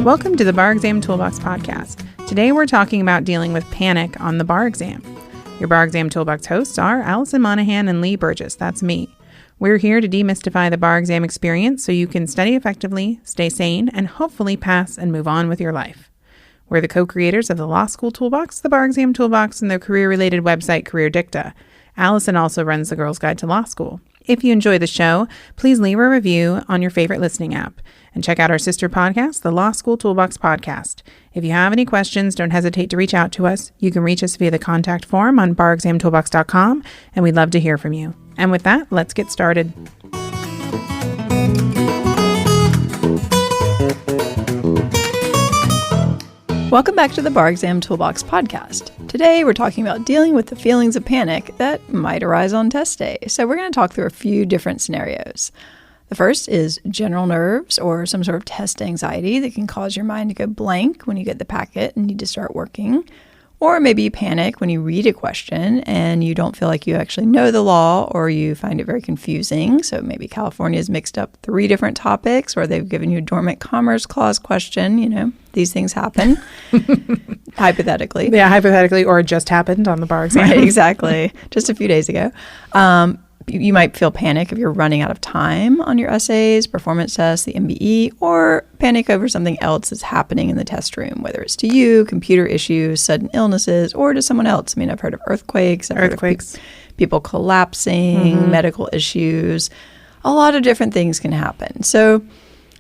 Welcome to the Bar Exam Toolbox podcast. Today we're talking about dealing with panic on the bar exam. Your Bar Exam Toolbox hosts are Alison Monahan and Lee Burgess. That's me. We're here to demystify the bar exam experience so you can study effectively, stay sane, and hopefully pass and move on with your life. We're the co-creators of the Law School Toolbox, the Bar Exam Toolbox, and the career-related website Career Dicta. Alison also runs the Girls Guide to Law School. If you enjoy the show, please leave a review on your favorite listening app. And check out our sister podcast, the Law School Toolbox podcast. If you have any questions, don't hesitate to reach out to us. You can reach us via the contact form on barexamtoolbox.com, and we'd love to hear from you. And with that, let's get started. Welcome back to the Bar Exam Toolbox podcast. Today, we're talking about dealing with the feelings of panic that might arise on test day. So we're going to talk through a few different scenarios. The first is general nerves or some sort of test anxiety that can cause your mind to go blank when you get the packet and need to start working. Or maybe you panic when you read a question and you don't feel like you actually know the law or you find it very confusing. So maybe California's mixed up 3 different topics or they've given you a dormant commerce clause question. You know, these things happen. Hypothetically. Yeah, hypothetically, or it just happened on the bar exam. Right, exactly. Just a few days ago. You might feel panic if you're running out of time on your essays, performance tests, the MBE, or panic over something else that's happening in the test room, whether it's to you, computer issues, sudden illnesses, or to someone else. I mean, I've heard of earthquakes. I've heard of people collapsing, medical issues. A lot of different things can happen. So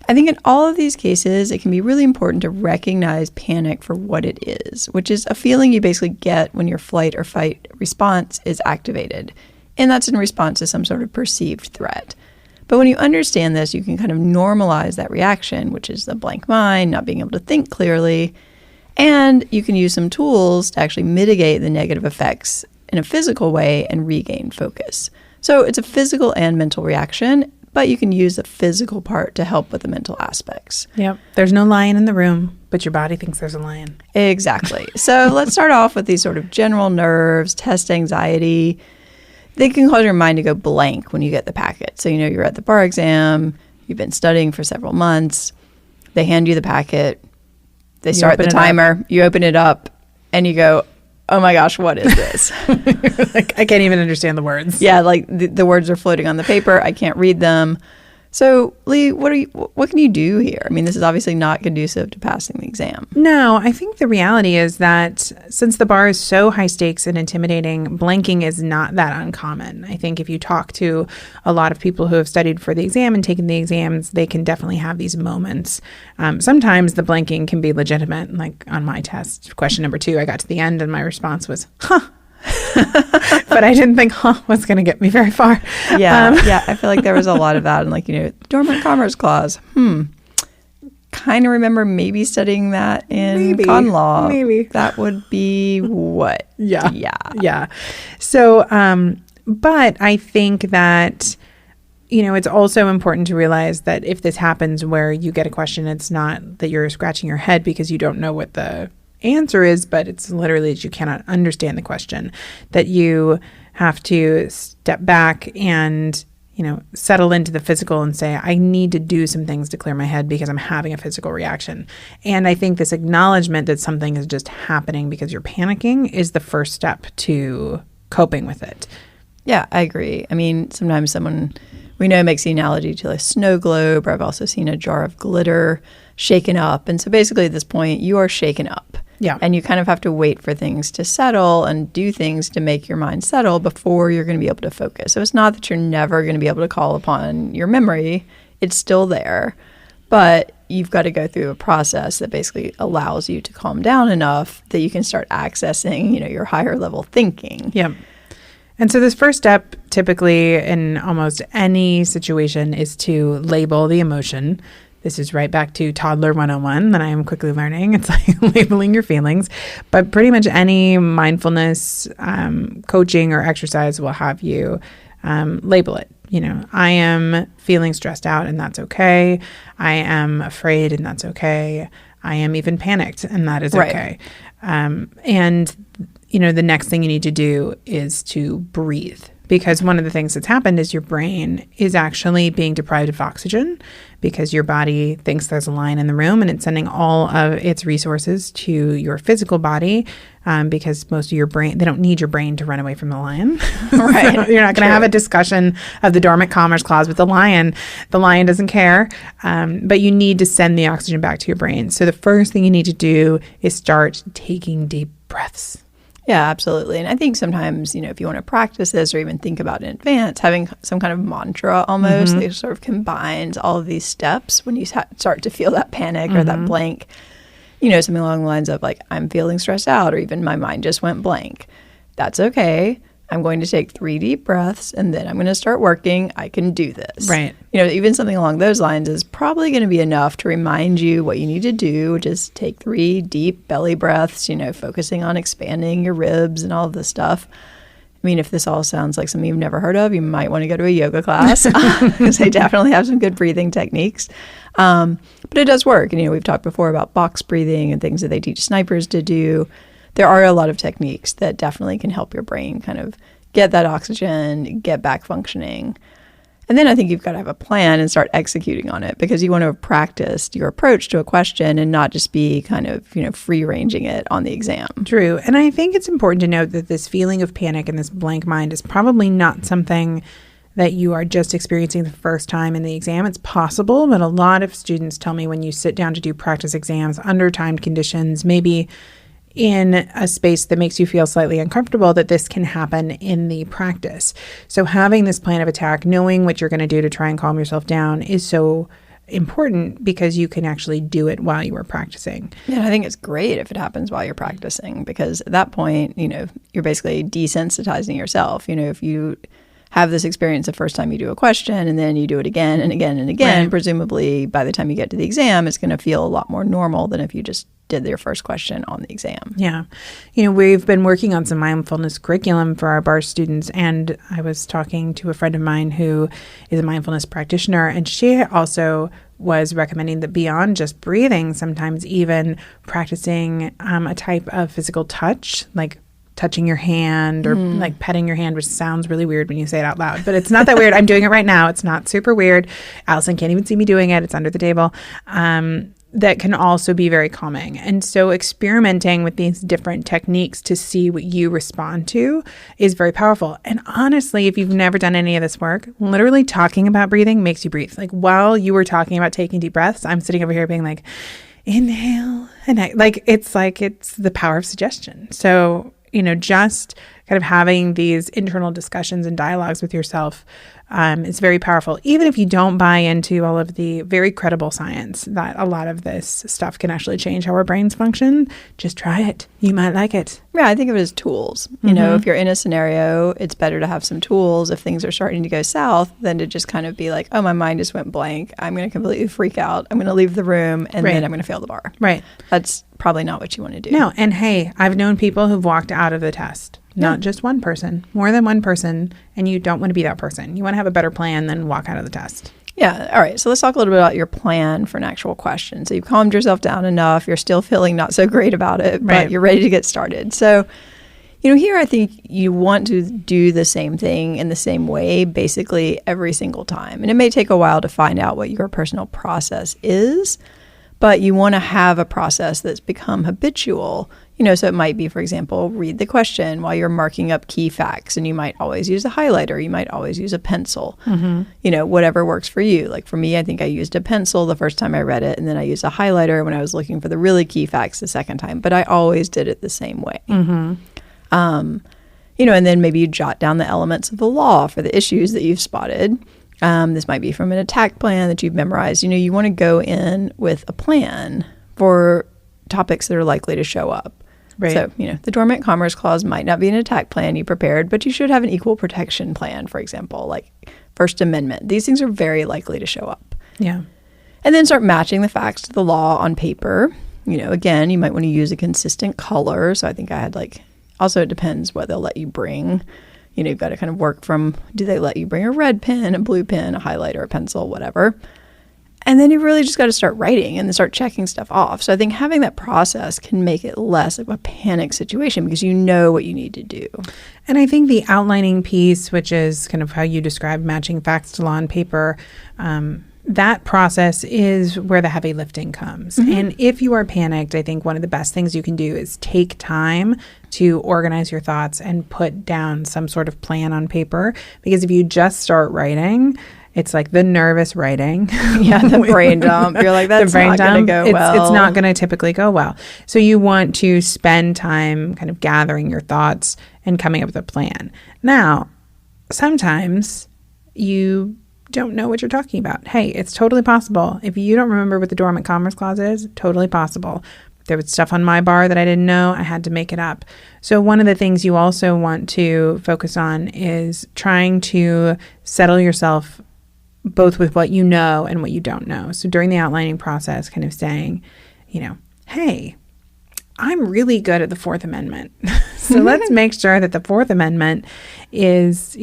I think in all of these cases, it can be really important to recognize panic for what it is, which is a feeling you basically get when your flight or fight response is activated. And that's in response to some sort of perceived threat. But when you understand this, you can kind of normalize that reaction, which is the blank mind, not being able to think clearly. And you can use some tools to actually mitigate the negative effects in a physical way and regain focus. So it's a physical and mental reaction, but you can use the physical part to help with the mental aspects. Yep. There's no lion in the room, but your body thinks there's a lion. Exactly. So let's start off with these sort of general nerves, test anxiety. They can cause your mind to go blank when you get the packet. So, you know, you're at the bar exam, you've been studying for several months, they hand you the packet, they start the timer, you open it up, and you go, oh my gosh, what is this? Like, I can't even understand the words. Yeah, like the words are floating on the paper, I can't read them. So, Lee, what can you do here? I mean, this is obviously not conducive to passing the exam. No, I think the reality is that since the bar is so high stakes and intimidating, blanking is not that uncommon. I think if you talk to a lot of people who have studied for the exam and taken the exams, they can definitely have these moments. Sometimes the blanking can be legitimate. Like on my test, question number 2, I got to the end and my response was, huh. But I didn't think was going to get me very far. Yeah, I feel like there was a lot of that. And like, you know, dormant commerce clause. Kind of remember maybe studying that in con law. Maybe. That would be what? Yeah. So, but I think that, you know, it's also important to realize that if this happens where you get a question, it's not that you're scratching your head because you don't know what the answer is, but it's literally that you cannot understand the question, that you have to step back and, you know, settle into the physical and say, I need to do some things to clear my head because I'm having a physical reaction. And I think this acknowledgement that something is just happening because you're panicking is the first step to coping with it. Yeah, I agree. I mean, sometimes someone we know makes the analogy to a snow globe, or I've also seen a jar of glitter shaken up. And so basically at this point, you are shaken up. Yeah. And you kind of have to wait for things to settle and do things to make your mind settle before you're going to be able to focus. So it's not that you're never going to be able to call upon your memory. It's still there. But you've got to go through a process that basically allows you to calm down enough that you can start accessing, you know, your higher level thinking. Yeah. And so this first step typically in almost any situation is to label the emotion. This is right back to Toddler 101 that I am quickly learning. It's like labeling your feelings. But pretty much any mindfulness coaching or exercise will have you label it. You know, I am feeling stressed out and that's okay. I am afraid and that's okay. I am even panicked and that is okay. And the next thing you need to do is to breathe. Because one of the things that's happened is your brain is actually being deprived of oxygen because your body thinks there's a lion in the room and it's sending all of its resources to your physical body because most of your brain, they don't need your brain to run away from the lion. Right. So you're not going to have a discussion of the dormant commerce clause with the lion. The lion doesn't care, but you need to send the oxygen back to your brain. So the first thing you need to do is start taking deep breaths. Yeah, absolutely. And I think sometimes, if you want to practice this or even think about it in advance, having some kind of mantra almost that sort of combines all of these steps when you start to feel that panic or that blank, something along the lines of like, I'm feeling stressed out, or even my mind just went blank. That's okay. I'm going to take 3 deep breaths and then I'm going to start working. I can do this. Right. Even something along those lines is probably going to be enough to remind you what you need to do. Just take 3 deep belly breaths, focusing on expanding your ribs and all of this stuff. I mean, if this all sounds like something you've never heard of, you might want to go to a yoga class because they definitely have some good breathing techniques. But it does work. And, we've talked before about box breathing and things that they teach snipers to do. There are a lot of techniques that definitely can help your brain kind of get that oxygen, get back functioning. And then I think you've got to have a plan and start executing on it because you want to have practiced your approach to a question and not just be kind of, free-ranging it on the exam. True. And I think it's important to note that this feeling of panic and this blank mind is probably not something that you are just experiencing the first time in the exam. It's possible, but a lot of students tell me when you sit down to do practice exams under timed conditions, maybe in a space that makes you feel slightly uncomfortable, that this can happen in the practice. So having this plan of attack, knowing what you're going to do to try and calm yourself down is so important because you can actually do it while you are practicing. Yeah, I think it's great if it happens while you're practicing because at that point, you're basically desensitizing yourself. If you have this experience the first time you do a question and then you do it again and again and again, presumably by the time you get to the exam, it's going to feel a lot more normal than if you just did your first question on the exam. Yeah. We've been working on some mindfulness curriculum for our bar students, and I was talking to a friend of mine who is a mindfulness practitioner, and she also was recommending that beyond just breathing, sometimes even practicing a type of physical touch, like touching your hand or like petting your hand, which sounds really weird when you say it out loud, but it's not that weird. I'm doing it right now. It's not super weird. Alison can't even see me doing it. It's under the table. That can also be very calming. And so experimenting with these different techniques to see what you respond to is very powerful. And honestly, if you've never done any of this work, literally talking about breathing makes you breathe. Like while you were talking about taking deep breaths, I'm sitting over here being like, inhale. And it's the power of suggestion. So, just kind of having these internal discussions and dialogues with yourself is very powerful. Even if you don't buy into all of the very credible science that a lot of this stuff can actually change how our brains function, just try it. You might like it. Yeah, I think of it as tools. If you're in a scenario, it's better to have some tools if things are starting to go south than to just kind of be like, oh, my mind just went blank. I'm going to completely freak out. I'm going to leave the room and then I'm going to fail the bar. Right. That's probably not what you want to do. No. And hey, I've known people who've walked out of the test. Not just one person, more than one person, and you don't want to be that person. You want to have a better plan than walk out of the test. Yeah. All right. So let's talk a little bit about your plan for an actual question. So you've calmed yourself down enough. You're still feeling not so great about it, but you're ready to get started. So, here I think you want to do the same thing in the same way basically every single time. And it may take a while to find out what your personal process is, but you want to have a process that's become habitual. So it might be, for example, read the question while you're marking up key facts, and you might always use a highlighter. You might always use a pencil, whatever works for you. Like for me, I think I used a pencil the first time I read it, and then I used a highlighter when I was looking for the really key facts the second time, but I always did it the same way. And then maybe you jot down the elements of the law for the issues that you've spotted. This might be from an attack plan that you've memorized. You want to go in with a plan for topics that are likely to show up. Right. So, the dormant commerce clause might not be an attack plan you prepared, but you should have an equal protection plan, for example, like First Amendment. These things are very likely to show up. Yeah. And then start matching the facts to the law on paper. Again, you might want to use a consistent color. So I think I had also it depends what they'll let you bring. You've got to kind of work from, do they let you bring a red pen, a blue pen, a highlighter, a pencil, whatever. And then you really just got to start writing and then start checking stuff off. So I think having that process can make it less of a panic situation because you know what you need to do. And I think the outlining piece, which is kind of how you described matching facts to law on paper, that process is where the heavy lifting comes. Mm-hmm. And if you are panicked, I think one of the best things you can do is take time to organize your thoughts and put down some sort of plan on paper. Because if you just start writing, it's like the nervous writing. Yeah, the brain dump. You're like, that's not going to go well. It's not going to typically go well. So you want to spend time kind of gathering your thoughts and coming up with a plan. Now, sometimes you don't know what you're talking about. Hey, it's totally possible. If you don't remember what the dormant commerce clause is, totally possible. There was stuff on my bar that I didn't know. I had to make it up. So one of the things you also want to focus on is trying to settle yourself both with what you know and what you don't know. So during the outlining process, kind of saying, hey, I'm really good at the Fourth Amendment. So let's make sure that the Fourth Amendment is,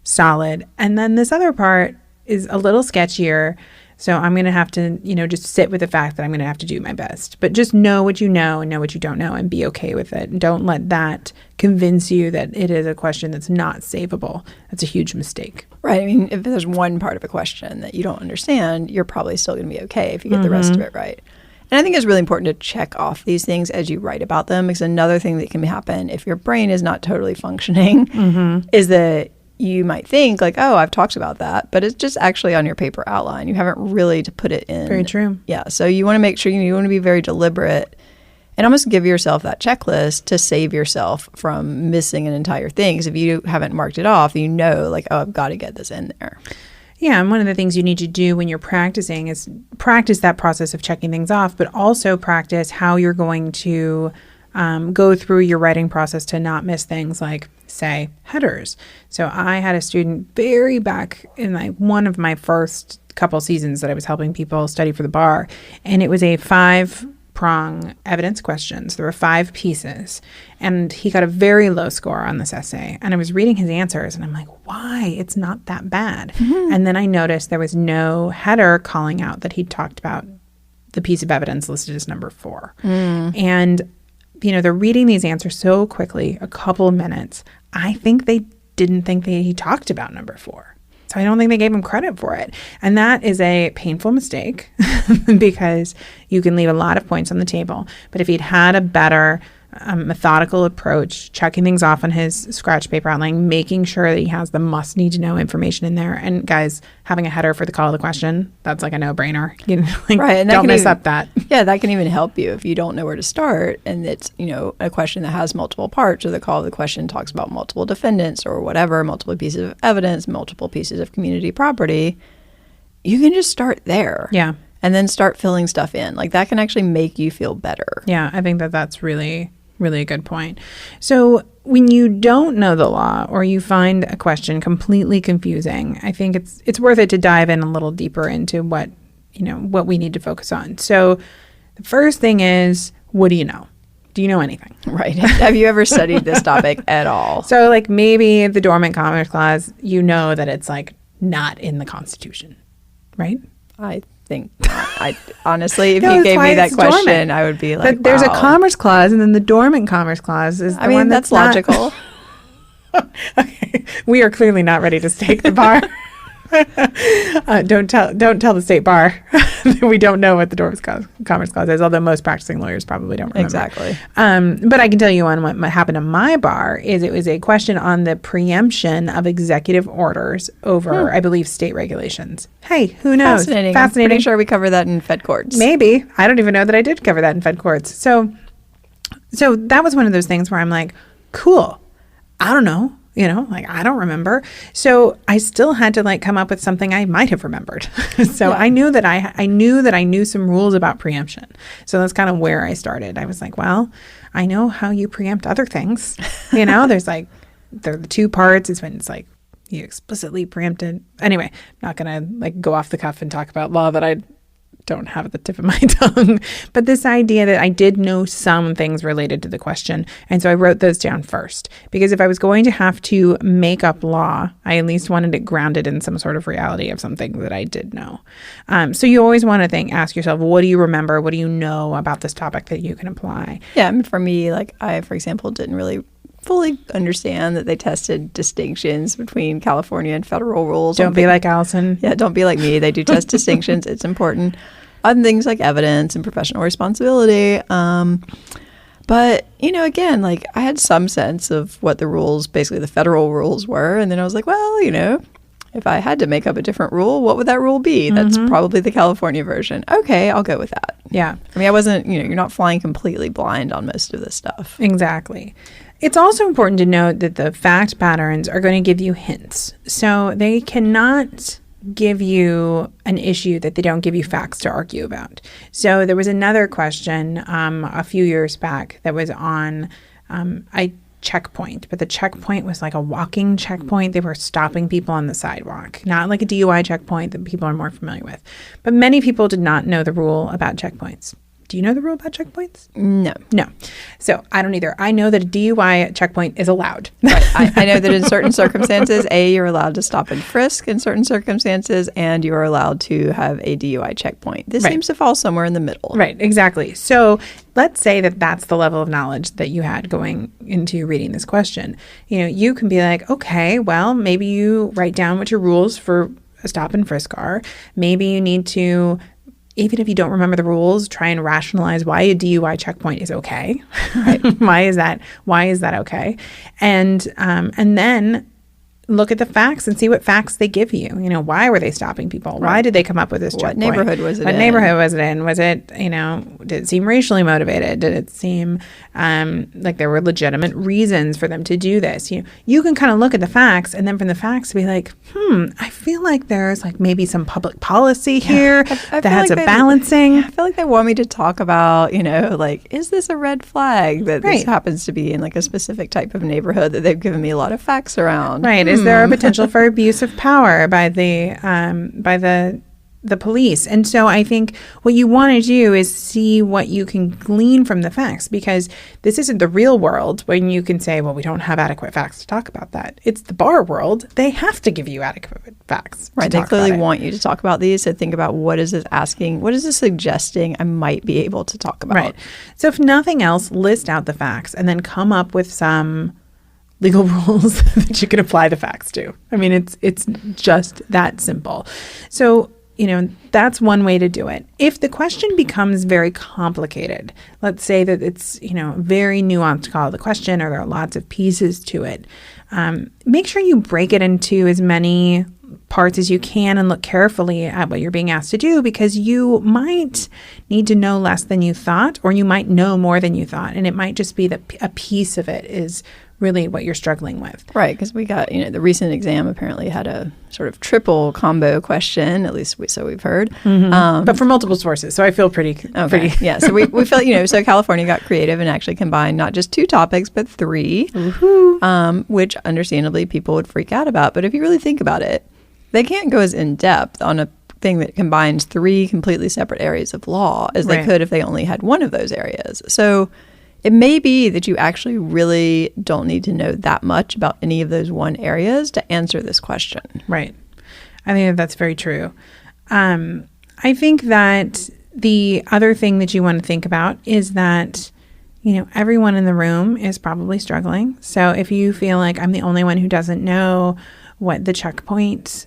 solid. And then this other part is a little sketchier. So I'm going to have to, just sit with the fact that I'm going to have to do my best. But just know what you know and know what you don't know and be okay with it. And don't let that convince you that it is a question that's not savable. That's a huge mistake. Right. I mean, if there's one part of a question that you don't understand, you're probably still going to be okay if you get the rest of it right. And I think it's really important to check off these things as you write about them, because another thing that can happen if your brain is not totally functioning is that you might think like, oh, I've talked about that, but it's just actually on your paper outline. You haven't really to put it in. Very true. Yeah. So you want to make sure you want to be very deliberate and almost give yourself that checklist to save yourself from missing an entire thing. Because if you haven't marked it off, like, oh, I've got to get this in there. Yeah, and one of the things you need to do when you're practicing is practice that process of checking things off, but also practice how you're going to go through your writing process to not miss things like, say, headers. So I had a student very back in one of my first couple seasons that I was helping people study for the bar, and it was a 5-prong evidence questions. There were 5 pieces, and he got a very low score on this essay. And I was reading his answers, and I'm like, why? It's not that bad. Mm-hmm. And then I noticed there was no header calling out that he talked about the piece of evidence listed as number 4. And they're reading these answers so quickly, a couple of minutes. I think they didn't think that he talked about number 4. So I don't think they gave him credit for it. And that is a painful mistake because you can leave a lot of points on the table. But if he'd had a better methodical approach, checking things off on his scratch paper outline, making sure that he has the must need to know information in there. And guys, having a header for the call of the question, that's like a no-brainer. Right. And don't mess up that. Yeah, that can even help you if you don't know where to start. And it's, a question that has multiple parts, or the call of the question talks about multiple defendants or whatever, multiple pieces of evidence, multiple pieces of community property. You can just start there. Yeah. And then start filling stuff in. Like that can actually make you feel better. Yeah, I think that's really a good point. So when you don't know the law or you find a question completely confusing, I think it's worth it to dive in a little deeper into what we need to focus on. So the first thing is, what do you know? Do you know anything? Right. Have you ever studied this topic at all? So like maybe the Dormant Commerce Clause, that it's like not in the Constitution, right? I think not. I honestly, if you gave me that question, dormant. I would be like, but there's a Commerce Clause, and then the Dormant Commerce Clause is the one that's logical. Okay, we are clearly not ready to stake the bar. Don't tell the state bar that we don't know what the Dormant Commerce Clause is, although most practicing lawyers probably don't remember. Exactly. But I can tell you on what happened in my bar is it was a question on the preemption of executive orders over, I believe, state regulations. Hey, who knows? Fascinating. I'm pretty sure we cover that in Fed courts. Maybe. I don't even know that I did cover that in Fed courts. So that was one of those things where I'm like, cool. I don't know. I don't remember. So I still had to come up with something I might have remembered. So yeah. I knew that I knew some rules about preemption. So that's kind of where I started. I was like, well, I know how you preempt other things. There are the 2 parts. It's when it's like you explicitly preempted. Anyway, I'm not going to go off the cuff and talk about law that I don't have at the tip of my tongue. But this idea that I did know some things related to the question. And so I wrote those down first, because if I was going to have to make up law, I at least wanted it grounded in some sort of reality of something that I did know. So you always want to ask yourself, what do you remember? What do you know about this topic that you can apply? Yeah. I mean, for me, like I, for example, didn't really fully understand that they tested distinctions between California and federal rules. Don't be like Alison. Yeah, don't be like me. They do test distinctions. It's important on things like evidence and professional responsibility. But, again, like I had some sense of what the rules, basically the federal rules were. And then I was like, well, if I had to make up a different rule, what would that rule be? That's probably the California version. Okay, I'll go with that. Yeah. I mean, I wasn't, you're not flying completely blind on most of this stuff. Exactly. It's also important to note that the fact patterns are going to give you hints. So they cannot give you an issue that they don't give you facts to argue about. So there was another question a few years back that was on a checkpoint, but the checkpoint was like a walking checkpoint. They were stopping people on the sidewalk, not like a DUI checkpoint that people are more familiar with. But many people did not know the rule about checkpoints. Do you know the rule about checkpoints? No. So I don't either. I know that a DUI checkpoint is allowed. Right. I know that in certain circumstances, you're allowed to stop and frisk in certain circumstances, and you're allowed to have a DUI checkpoint. This seems to fall somewhere in the middle. Right, exactly. So let's say that that's the level of knowledge that you had going into reading this question. You can be like, okay, well, maybe you write down what your rules for a stop and frisk are. Maybe you need to, even if you don't remember the rules, try and rationalize why a DUI checkpoint is okay. Right? Why is that okay? And then look at the facts and see what facts they give you. Why were they stopping people? Why did they come up with this checkpoint? What neighborhood was it in? What neighborhood was it in? Was it, did it seem racially motivated? Did it seem like there were legitimate reasons for them to do this? You can kind of look at the facts, and then from the facts be like, I feel like there's like maybe some public policy here that has a balancing. I feel like they want me to talk about, like, is this a red flag that this happens to be in like a specific type of neighborhood that they've given me a lot of facts around? Right. Is there a potential for abuse of power by the police? And so I think what you want to do is see what you can glean from the facts, because this isn't the real world when you can say, well, we don't have adequate facts to talk about that. It's the bar world. They have to give you adequate facts. Right. They clearly want you to talk about these. So think about, what is this asking? What is this suggesting I might be able to talk about? Right. So if nothing else, list out the facts and then come up with some legal rules that you can apply the facts to. I mean, it's just that simple. So, that's one way to do it. If the question becomes very complicated, let's say that it's, very nuanced call of the question, or there are lots of pieces to it, make sure you break it into as many parts as you can and look carefully at what you're being asked to do, because you might need to know less than you thought, or you might know more than you thought. And it might just be that a piece of it is really what you're struggling with. Right, because we got, the recent exam apparently had a sort of triple combo question, at least so we've heard. But from multiple sources, so I feel pretty. Yeah, so we felt, so California got creative and actually combined not just 2 topics, but 3, which understandably people would freak out about. But if you really think about it, they can't go as in-depth on a thing that combines 3 completely separate areas of law as they could if they only had one of those areas. So it may be that you actually really don't need to know that much about any of those one areas to answer this question. Right. I think that's very true. I think that the other thing that you want to think about is that, everyone in the room is probably struggling. So if you feel like I'm the only one who doesn't know what the checkpoint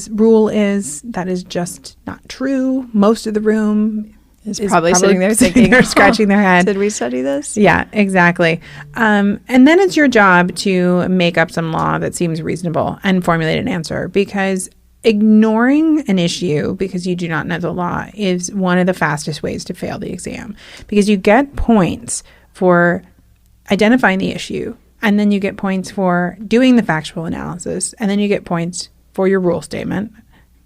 rule is, that is just not true. Most of the room is probably sitting there thinking, they're scratching their head. Did we study this? Yeah, exactly. And then it's your job to make up some law that seems reasonable and formulate an answer, because ignoring an issue because you do not know the law is one of the fastest ways to fail the exam, because you get points for identifying the issue, and then you get points for doing the factual analysis, and then you get points for your rule statement,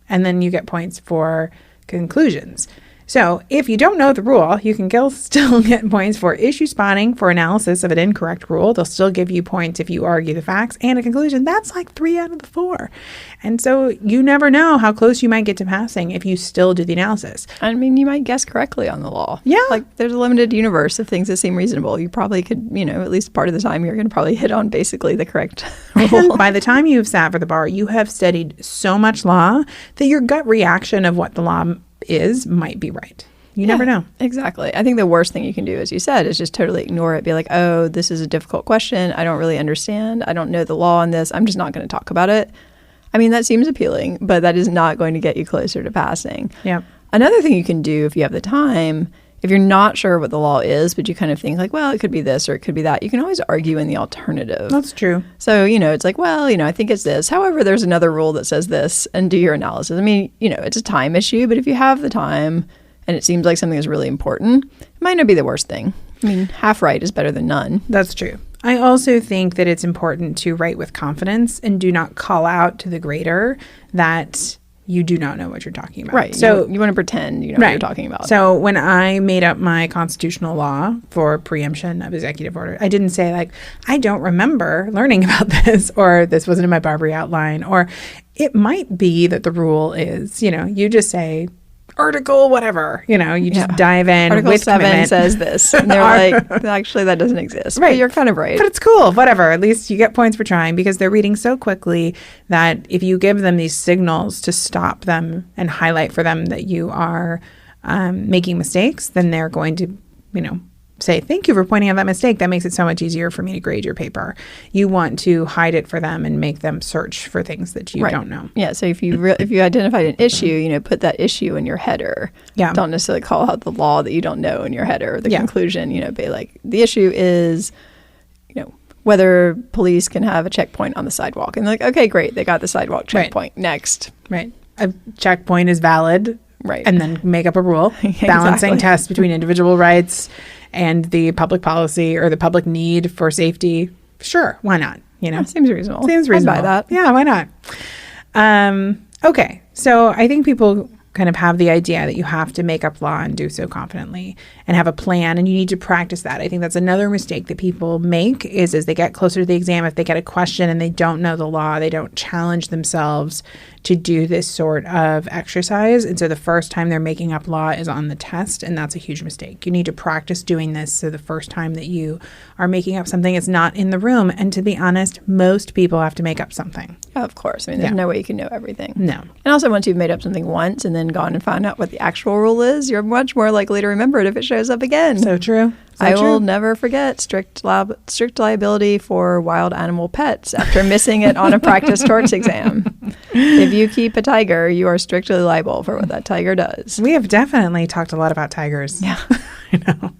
and then you get points for conclusions. So if you don't know the rule, you can still get points for issue spotting for analysis of an incorrect rule. They'll still give you points if you argue the facts and a conclusion. That's like 3 out of the 4. And so you never know how close you might get to passing if you still do the analysis. I mean, you might guess correctly on the law. Yeah. Like there's a limited universe of things that seem reasonable. You probably could, at least part of the time you're going to probably hit on basically the correct rule. And by the time you've sat for the bar, you have studied so much law that your gut reaction of what the law is might be right. You never know. Exactly. I think the worst thing you can do, as you said, is just totally ignore it. Be like, oh, this is a difficult question. I don't really understand. I don't know the law on this. I'm just not going to talk about it. I mean, that seems appealing, but that is not going to get you closer to passing. Yeah. Another thing you can do if you have the time, if you're not sure what the law is, but you kind of think like, well, it could be this or it could be that, you can always argue in the alternative. That's true. So, it's like, well, I think it's this. However, there's another rule that says this, and do your analysis. I mean, it's a time issue, but if you have the time and it seems like something is really important, it might not be the worst thing. I mean, half right is better than none. That's true. I also think that it's important to write with confidence and do not call out to the grader that you do not know what you're talking about. Right. So you want to pretend you know what you're talking about. So when I made up my constitutional law for preemption of executive order, I didn't say like, I don't remember learning about this, or this wasn't in my Barbary outline, or it might be that the rule is, you just say article whatever, you just dive in. Article with 7 commitment. Says this. And they're like, actually, that doesn't exist. Right. But you're kind of right. But it's cool. Whatever. At least you get points for trying, because they're reading so quickly that if you give them these signals to stop them and highlight for them that you are making mistakes, then they're going to, say, thank you for pointing out that mistake. That makes it so much easier for me to grade your paper. You want to hide it for them and make them search for things that you don't know. Yeah. So if you if you identified an issue, put that issue in your header. Yeah. Don't necessarily call out the law that you don't know in your header. Or the conclusion, be like, the issue is, whether police can have a checkpoint on the sidewalk. And they're like, okay, great. They got the sidewalk checkpoint. Right. Next. Right. A checkpoint is valid. Right. And then make up a rule. Balancing test between individual rights and the public policy or the public need for safety. Sure. Why not? Seems reasonable. Seems reasonable. I'd buy that. Yeah. Why not? Okay. So I think people kind of have the idea that you have to make up law and do so confidently and have a plan, and you need to practice that. I think that's another mistake that people make is as they get closer to the exam, if they get a question and they don't know the law, they don't challenge themselves to do this sort of exercise. And so the first time they're making up law is on the test, and that's a huge mistake. You need to practice doing this so the first time that you are making up something, it's not in the room. And to be honest, most people have to make up something. Of course. I mean, there's no way you can know everything. No. And also, once you've made up something once and then gone and found out what the actual rule is, you're much more likely to remember it if it shows up again. So true. I will never forget strict liability for wild animal pets after missing it on a practice torts exam. If you keep a tiger, you are strictly liable for what that tiger does. We have definitely talked a lot about tigers. Yeah. I know.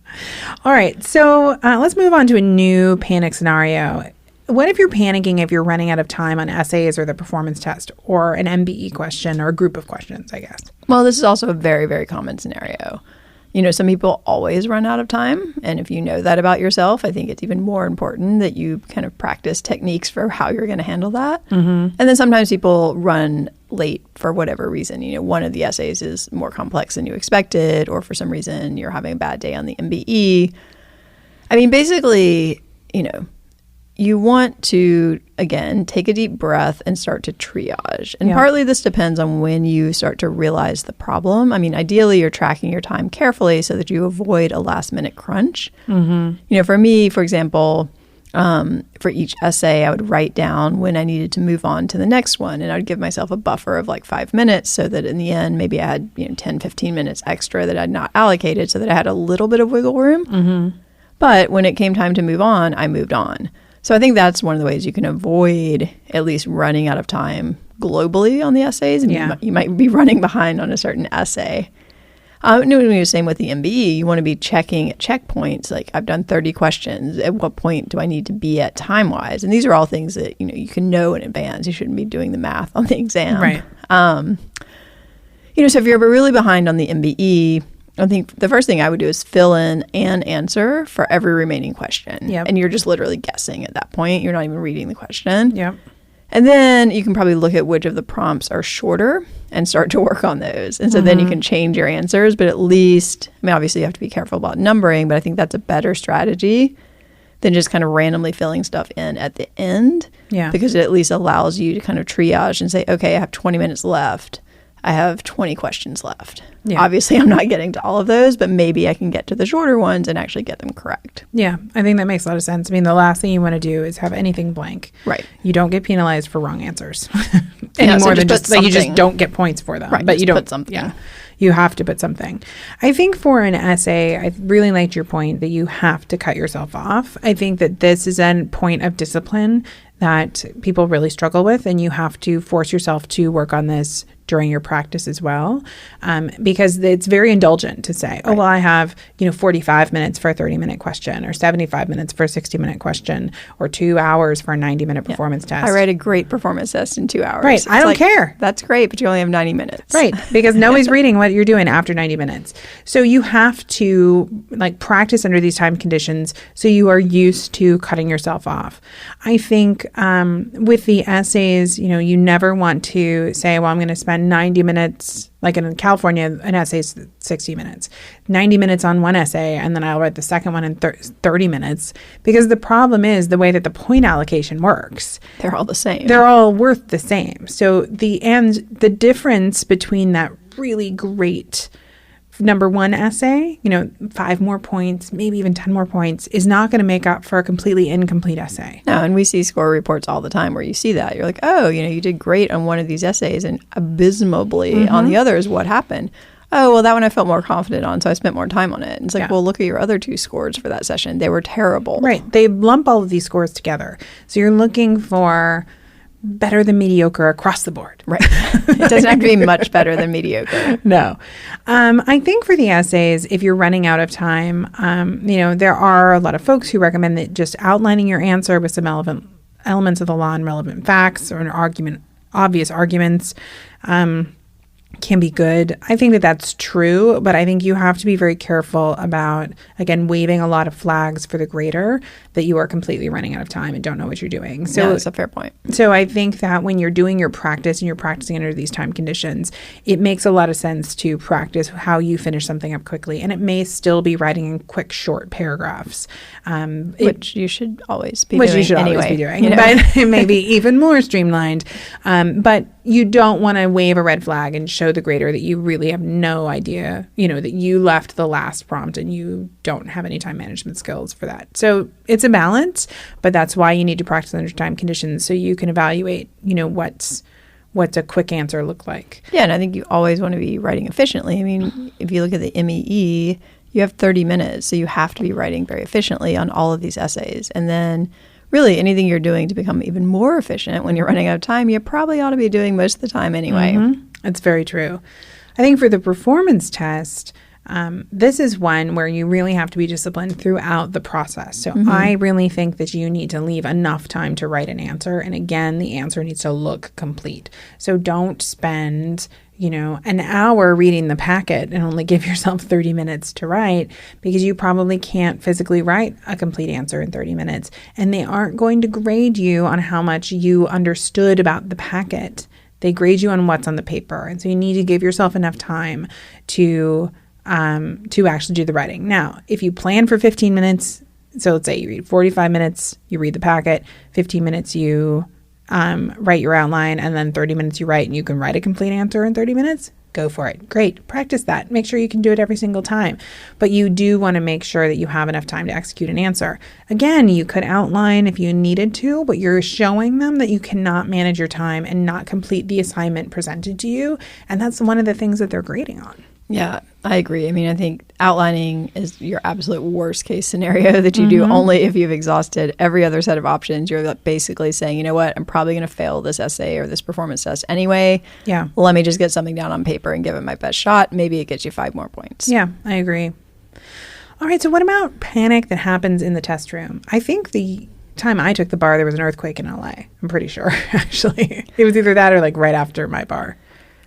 All right. So let's move on to a new panic scenario. What if you're panicking if you're running out of time on essays or the performance test or an MBE question or a group of questions, I guess? Well, this is also a very, very common scenario. Some people always run out of time. And if you know that about yourself, I think it's even more important that you kind of practice techniques for how you're going to handle that. Mm-hmm. And then sometimes people run late for whatever reason. One of the essays is more complex than you expected, or for some reason you're having a bad day on the MBE. I mean, basically, you want to, again, take a deep breath and start to triage. And partly this depends on when you start to realize the problem. I mean, ideally, you're tracking your time carefully so that you avoid a last-minute crunch. Mm-hmm. For me, for example, for each essay, I would write down when I needed to move on to the next one. And I would give myself a buffer of like 5 minutes so that in the end, maybe I had 10, 15 minutes extra that I'd not allocated so that I had a little bit of wiggle room. Mm-hmm. But when it came time to move on, I moved on. So I think that's one of the ways you can avoid at least running out of time globally on the essays. And you might be running behind on a certain essay. The same with the MBE. You want to be checking at checkpoints. Like, I've done 30 questions. At what point do I need to be at time-wise? And these are all things that, you can know in advance. You shouldn't be doing the math on the exam. Right. So if you're really behind on the MBE, I think the first thing I would do is fill in an answer for every remaining question. Yep. And you're just literally guessing at that point. You're not even reading the question. Yep. And then you can probably look at which of the prompts are shorter and start to work on those. And so then you can change your answers, but at least, I mean, obviously you have to be careful about numbering, but I think that's a better strategy than just kind of randomly filling stuff in at the end. Yeah. Because it at least allows you to kind of triage and say, okay, I have 20 minutes left. I have 20 questions left. Yeah. Obviously, I'm not getting to all of those, but maybe I can get to the shorter ones and actually get them correct. Yeah, I think that makes a lot of sense. I mean, the last thing you want to do is have anything blank. Right. You don't get penalized for wrong answers any more than just like you just don't get points for them. Right, but you don't put something. Yeah, you have to put something. I think for an essay, I really liked your point that you have to cut yourself off. I think that this is a point of discipline that people really struggle with, and you have to force yourself to work on this during your practice as well, because it's very indulgent to say, oh, well, I have 45 minutes for a 30-minute question, or 75 minutes for a 60-minute question, or 2 hours for a 90-minute performance test. I write a great performance test in 2 hours. Right. I don't care. That's great, but you only have 90 minutes. Right. Because nobody's reading what you're doing after 90 minutes. So you have to practice under these time conditions so you are used to cutting yourself off. I think with the essays, you never want to say, well, I'm going to spend 90 minutes, like in California, an essay is 60 minutes, 90 minutes on one essay, and then I'll write the second one in 30 minutes. Because the problem is the way that the point allocation works. They're all the same. They're all worth the same. So the difference between that really great number one essay, 5 more points, maybe even 10 more points, is not going to make up for a completely incomplete essay. No, and we see score reports all the time where you see that. You're like, oh, you did great on one of these essays and abysmally on the others. What happened? Oh, well, that one I felt more confident on, so I spent more time on it. And it's like, well, look at your other 2 scores for that session. They were terrible. Right. They lump all of these scores together. So you're looking for better than mediocre across the board. Right. It doesn't have to be much better than mediocre. No. I think for the essays, if you're running out of time, there are a lot of folks who recommend that just outlining your answer with some elements of the law and relevant facts or obvious arguments can be good. I think that that's true, but I think you have to be very careful about, again, waving a lot of flags for the grader that you are completely running out of time and don't know what you're doing. So that's a fair point. So I think that when you're doing your practice and you're practicing under these time conditions, it makes a lot of sense to practice how you finish something up quickly. And it may still be writing in quick, short paragraphs. Which you should always be doing. Which you should always be doing. But it may be even more streamlined. But you don't want to wave a red flag and show the grader that you really have no idea, that you left the last prompt and you don't have any time management skills for that. So it's a balance, but that's why you need to practice under time conditions so you can evaluate, what's a quick answer look like. Yeah, and I think you always want to be writing efficiently. I mean, if you look at the MEE, you have 30 minutes, so you have to be writing very efficiently on all of these essays. And then really anything you're doing to become even more efficient when you're running out of time, you probably ought to be doing most of the time anyway. That's very true. I think for the performance test, this is one where you really have to be disciplined throughout the process. So I really think that you need to leave enough time to write an answer. And again, the answer needs to look complete. So don't spend an hour reading the packet and only give yourself 30 minutes to write, because you probably can't physically write a complete answer in 30 minutes. And they aren't going to grade you on how much you understood about the packet. They grade you on what's on the paper. And so you need to give yourself enough time to actually do the writing. Now, if you plan for 15 minutes, so let's say you read 45 minutes, you read the packet, 15 minutes you write your outline, and then 30 minutes you write, and you can write a complete answer in 30 minutes, go for it. Great. Practice that. Make sure you can do it every single time. But you do want to make sure that you have enough time to execute an answer. Again, you could outline if you needed to, but you're showing them that you cannot manage your time and not complete the assignment presented to you. And that's one of the things that they're grading on. Yeah, I agree. I mean, I think outlining is your absolute worst case scenario that you do only if you've exhausted every other set of options. You're basically saying, you know what, I'm probably going to fail this essay or this performance test anyway. Yeah. Let me just get something down on paper and give it my best shot. Maybe it gets you 5 more points. Yeah, I agree. All right, so what about panic that happens in the test room? I think the time I took the bar, there was an earthquake in LA. I'm pretty sure, actually. It was either that or right after my bar.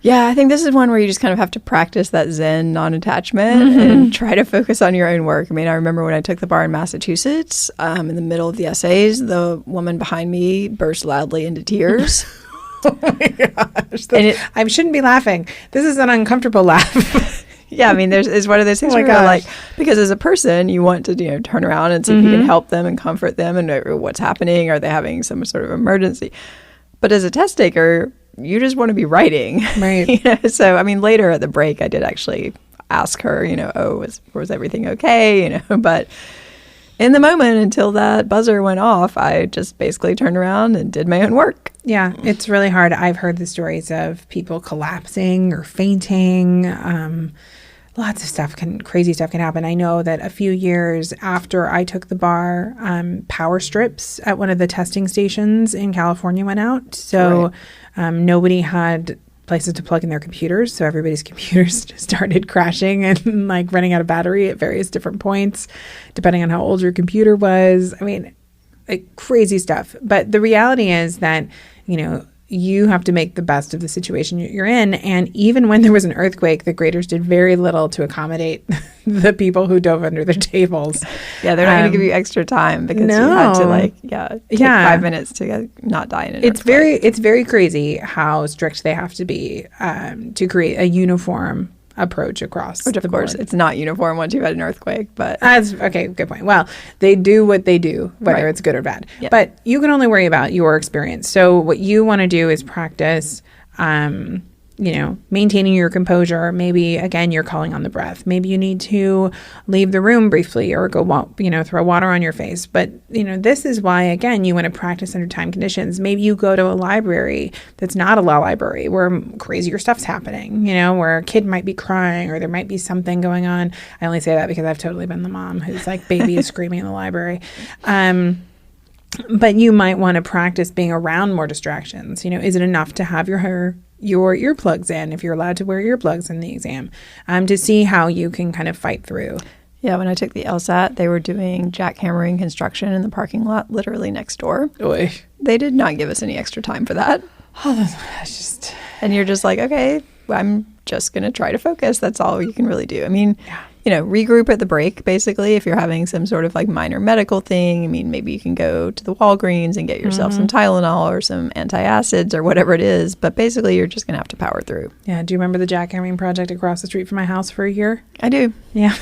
Yeah, I think this is one where you just kind of have to practice that Zen non-attachment and try to focus on your own work. I mean, I remember when I took the bar in Massachusetts, in the middle of the essays, the woman behind me burst loudly into tears. Oh my gosh. I shouldn't be laughing. This is an uncomfortable laugh. Yeah, I mean, it's one of those things where you're like, because as a person, you want to, turn around and see if you can help them and comfort them and know what's happening. Are they having some sort of emergency? But as a test taker, you just want to be writing. Right. So, I mean, later at the break, I did actually ask her, was everything okay? But in the moment, until that buzzer went off, I just basically turned around and did my own work. Yeah, it's really hard. I've heard the stories of people collapsing or fainting. Lots of crazy stuff can happen. I know that a few years after I took the bar, power strips at one of the testing stations in California went out. So nobody had places to plug in their computers. So everybody's computers just started crashing and running out of battery at various different points, depending on how old your computer was. I mean, crazy stuff. But the reality is that, you have to make the best of the situation you're in. And even when there was an earthquake, the graders did very little to accommodate the people who dove under their tables. Yeah, they're not going to give you extra time because you had to take 5 minutes to not die in an earthquake. It's very crazy how strict they have to be to create a uniform approach across Which, of course, board. It's not uniform once you've had an earthquake, but... That's, okay, good point. Well, they do what they do, whether it's good or bad. Yep. But you can only worry about your experience. So what you want to do is practice, maintaining your composure. Maybe, again, you're calling on the breath. Maybe you need to leave the room briefly or go, throw water on your face. But, this is why, again, you want to practice under time conditions. Maybe you go to a library that's not a law library where crazier stuff's happening, where a kid might be crying or there might be something going on. I only say that because I've totally been the mom who's baby is screaming in the library. But you might want to practice being around more distractions. Is it enough to have your earplugs in, if you're allowed to wear earplugs in the exam, to see how you can kind of fight through? Yeah, when I took the LSAT, they were doing jackhammering construction in the parking lot literally next door. Oy. They did not give us any extra time for that. Oh, that's just... And you're just like, okay, I'm just going to try to focus. That's all you can really do. I mean, regroup at the break, basically, if you're having some sort of minor medical thing. I mean, maybe you can go to the Walgreens and get yourself some Tylenol or some antacids or whatever it is. But basically, you're just going to have to power through. Yeah. Do you remember the jackhammering project across the street from my house for a year? I do. Yeah.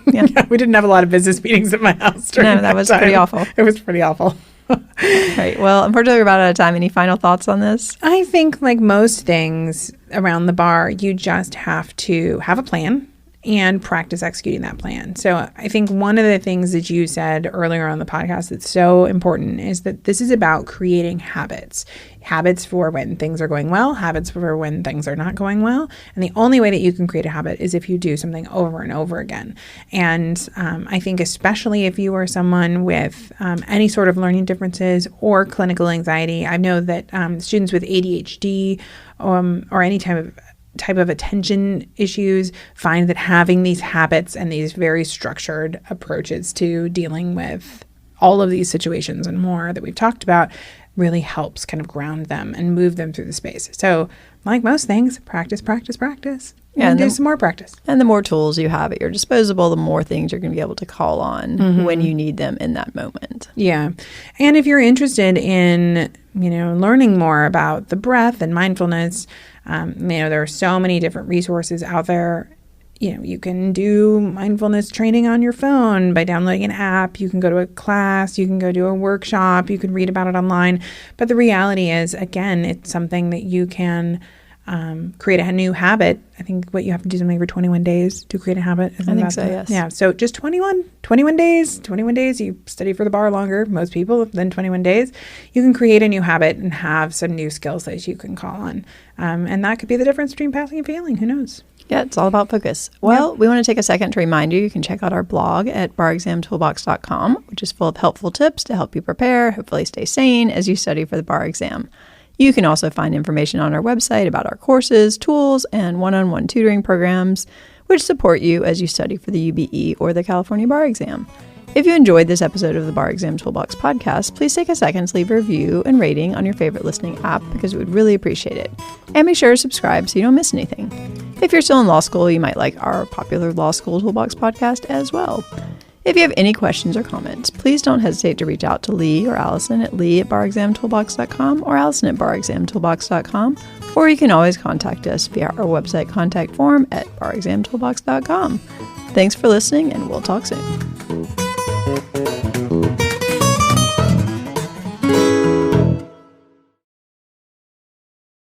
Yeah. We didn't have a lot of business meetings at my house during that was time. Pretty awful. It was pretty awful. Right. Well, unfortunately, we're about out of time. Any final thoughts on this? I think like most things around the bar, you just have to have a plan and practice executing that plan. So I think one of the things that you said earlier on the podcast that's so important is that this is about creating habits. Habits for when things are going well, habits for when things are not going well. And the only way that you can create a habit is if you do something over and over again. And I think especially if you are someone with any sort of learning differences or clinical anxiety, I know that students with ADHD or any type of attention issues find that having these habits and these very structured approaches to dealing with all of these situations and more that we've talked about really helps kind of ground them and move them through the space. So like most things, practice, and do some more practice. And the more tools you have at your disposal, the more things you're going to be able to call on when you need them in that moment. Yeah. And if you're interested in, learning more about the breath and mindfulness, there are so many different resources out there. You can do mindfulness training on your phone by downloading an app. You can go to a class. You can go do a workshop. You can read about it online. But the reality is, again, it's something that you can create a new habit. I think what you have to do something for 21 days to create a habit. I think so, yes. Yeah. So just 21 days. 21 days. You study for the bar longer, most people, than 21 days. You can create a new habit and have some new skills that you can call on. And that could be the difference between passing and failing. Who knows? Yeah, it's all about focus. Well, we want to take a second to remind you can check out our blog at barexamtoolbox.com, which is full of helpful tips to help you prepare, hopefully stay sane as you study for the bar exam. You can also find information on our website about our courses, tools, and one-on-one tutoring programs, which support you as you study for the UBE or the California Bar Exam. If you enjoyed this episode of the Bar Exam Toolbox podcast, please take a second to leave a review and rating on your favorite listening app because we would really appreciate it. And be sure to subscribe so you don't miss anything. If you're still in law school, you might like our popular Law School Toolbox podcast as well. If you have any questions or comments, please don't hesitate to reach out to Lee or Allison at lee@barexamtoolbox.com or allison@barexamtoolbox.com, or you can always contact us via our website contact form at barexamtoolbox.com. Thanks for listening, and we'll talk soon.